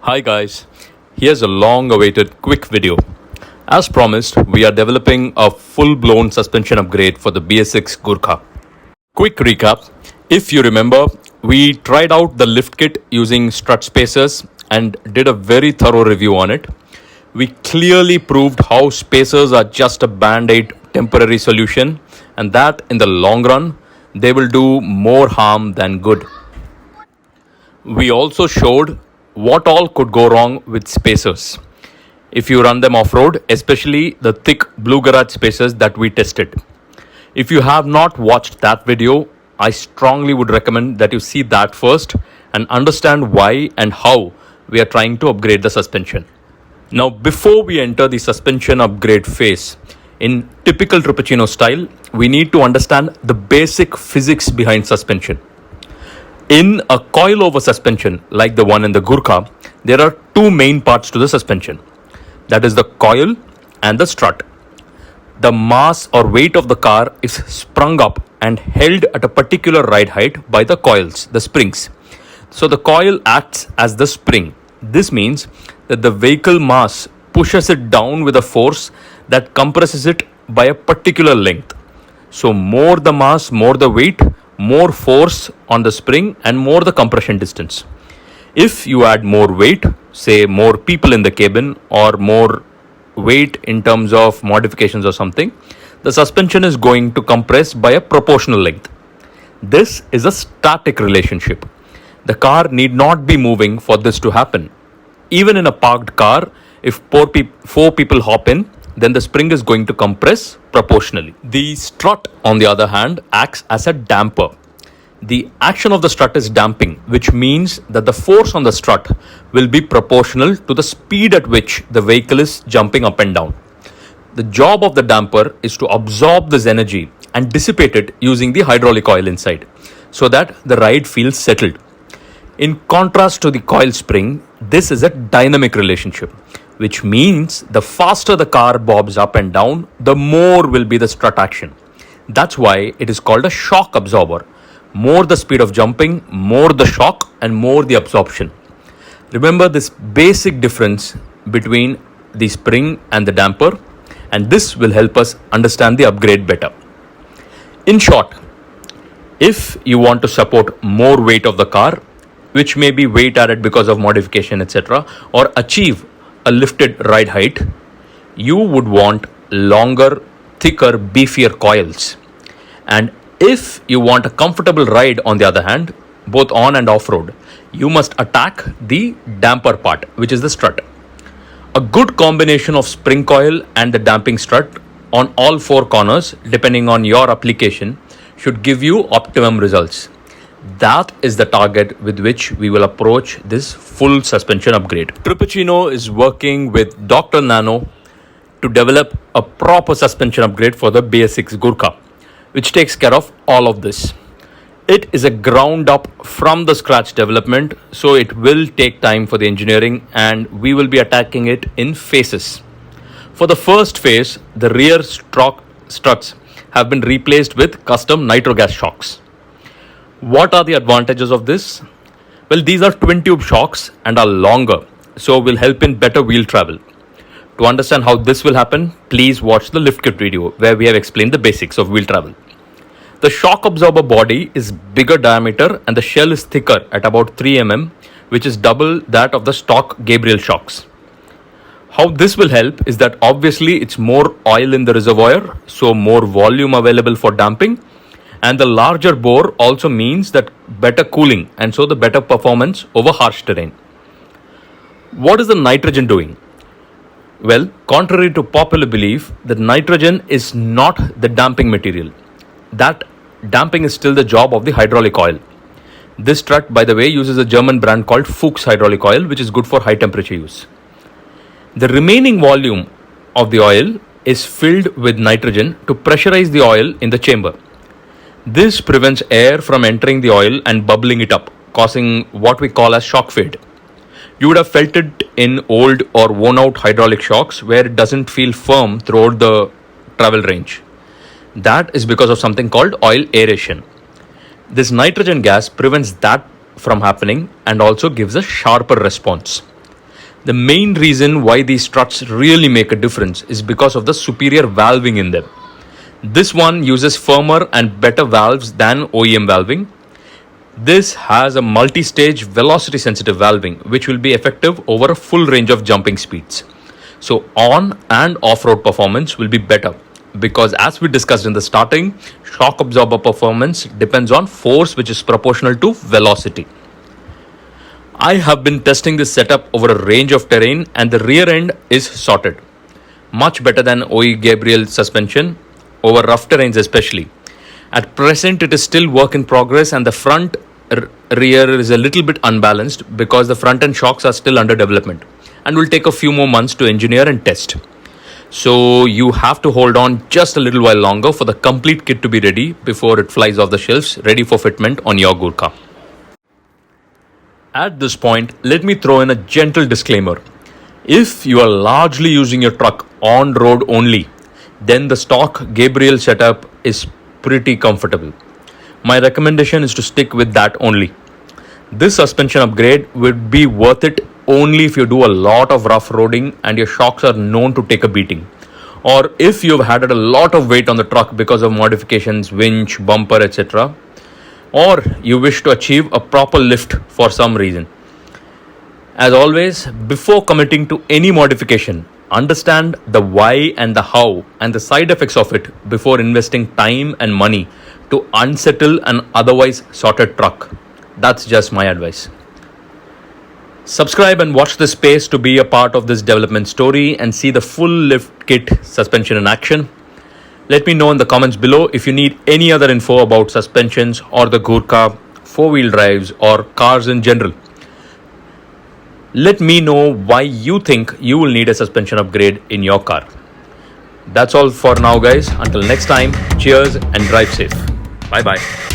Hi guys, here's a long awaited quick video. As promised, we are developing a full-blown suspension upgrade for the BS6 Gurkha. Quick recap, if you remember, we tried out the lift kit using Strut spacers and did a very thorough review on it. We clearly proved how spacers are just a band-aid temporary solution and that in the long run, they will do more harm than good. We also showed what all could go wrong with spacers if you run them off-road, especially the thick Blue Garage spacers that we tested. If you have not watched that video, I strongly would recommend that you see that first and understand why and how we are trying to upgrade the suspension. Now, before we enter the suspension upgrade phase, in typical Tripaccino style, we need to understand the basic physics behind suspension. In a coil-over suspension like the one in the Gurkha, there are two main parts to the suspension. That is the coil and the strut. The mass or weight of the car is sprung up and held at a particular ride height by the coils, the springs. So the coil acts as the spring. This means that the vehicle mass pushes it down with a force that compresses it by a particular length. So more the mass, more the weight, more force on the spring and more the compression distance. If you add more weight, say more people in the cabin or more weight in terms of modifications or something, the suspension is going to compress by a proportional length. This is a static relationship. The car need not be moving for this to happen. Even in a parked car, if four people hop in, then the spring is going to compress proportionally. The strut, on the other hand, acts as a damper. The action of the strut is damping, which means that the force on the strut will be proportional to the speed at which the vehicle is jumping up and down. The job of the damper is to absorb this energy and dissipate it using the hydraulic oil inside, so that the ride feels settled. In contrast to the coil spring, this is a dynamic relationship, which means the faster the car bobs up and down, the more will be the strut action. That's why it is called a shock absorber. More the speed of jumping, more the shock and more the absorption. Remember this basic difference between the spring and the damper, and this will help us understand the upgrade better. In short, if you want to support more weight of the car, which may be weight added because of modification, etc., or achieve a lifted ride height, you would want longer, thicker, beefier coils. And if you want a comfortable ride, on the other hand, both on and off-road, you must attack the damper part, which is the strut. A good combination of spring coil and the damping strut on all four corners, depending on your application, should give you optimum results. That is the target with which we will approach this full suspension upgrade. Tripaccino is working with Dr. Nano to develop a proper suspension upgrade for the BS6 Gurkha, which takes care of all of this. It is a ground up from the scratch development, so it will take time for the engineering and we will be attacking it in phases. For the first phase, the rear struts have been replaced with custom nitro gas shocks. What are the advantages of this? Well, these are twin tube shocks and are longer, so will help in better wheel travel. To understand how this will happen, please watch the lift kit video where we have explained the basics of wheel travel. The shock absorber body is bigger diameter and the shell is thicker at about 3 mm, which is double that of the stock Gabriel shocks. How this will help is that obviously it's more oil in the reservoir, so more volume available for damping, and the larger bore also means that better cooling and so the better performance over harsh terrain. What is the nitrogen doing? Well, contrary to popular belief, the nitrogen is not the damping material. That damping is still the job of the hydraulic oil. This strut, by the way, uses a German brand called Fuchs hydraulic oil, which is good for high temperature use. The remaining volume of the oil is filled with nitrogen to pressurize the oil in the chamber. This prevents air from entering the oil and bubbling it up, causing what we call as shock fade. You would have felt it in old or worn out hydraulic shocks where it doesn't feel firm throughout the travel range. That is because of something called oil aeration. This nitrogen gas prevents that from happening and also gives a sharper response. The main reason why these struts really make a difference is because of the superior valving in them. This one uses firmer and better valves than OEM valving. This has a multi-stage velocity sensitive valving which will be effective over a full range of jumping speeds. So on and off-road performance will be better because, as we discussed in the starting, shock absorber performance depends on force which is proportional to velocity. I have been testing this setup over a range of terrain and the rear end is sorted. Much better than OE Gabriel suspension over rough terrains especially. At present it is still work in progress and the front rear is a little bit unbalanced because the front end shocks are still under development and will take a few more months to engineer and test. So you have to hold on just a little while longer for the complete kit to be ready before it flies off the shelves, ready for fitment on your Gurkha. At this point, let me throw in a gentle disclaimer. If you are largely using your truck on road only, then the stock Gabriel setup is pretty comfortable. My recommendation is to stick with that only. This suspension upgrade would be worth it only if you do a lot of rough roading and your shocks are known to take a beating. Or if you've added a lot of weight on the truck because of modifications, winch, bumper, etc. Or you wish to achieve a proper lift for some reason. As always, before committing to any modification, understand the why and the how and the side effects of it before investing time and money to unsettle an otherwise sorted truck. That's just my advice. Subscribe and watch this space to be a part of this development story and see the full lift kit suspension in action. Let me know in the comments below if you need any other info about suspensions or the Gurkha, four-wheel drives or cars in general. Let me know why you think you will need a suspension upgrade in your car. That's all for now, guys. Until next time, cheers and drive safe. Bye bye.